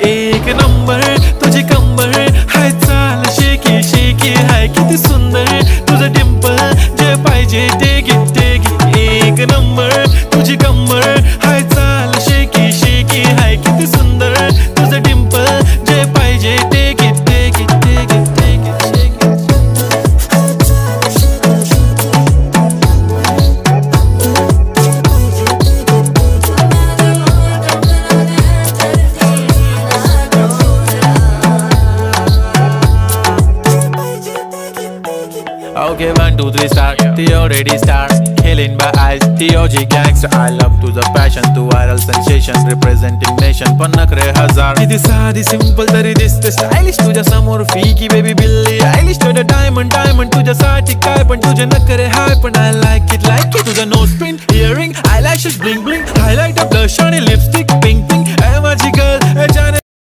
एक नंबर तुझी कंबर हाय, चाल शेकी शेकी हाय, किती सुंदर तुझं डिंपल, जे पाहिजे ते घे ते घे. एक नंबर तुझी कंबर हाय, चाल शेकी शेकी हाय, किती सुंदर तुझं डिंपल, जे पाहिजे ते घे ते घे ते घे ते घे. Okay, 1, 2, 3 star, the already star, killing by eyes, the OG gangster. I love to the passion, to viral sensation, representing nation. पण नखरे हजार, किती साधी simple तरी दिसते stylish. तुझ्या समोर फीकी baby बिल्ली आयलिश, तुझं diamond diamond तुझ्यासाठी काय पण, तुझे नखरे हाय पण I like it तुझं nose pin, earring, eyelashes bling bling, highlight of blush आणि lipstick pink pink. माझी girl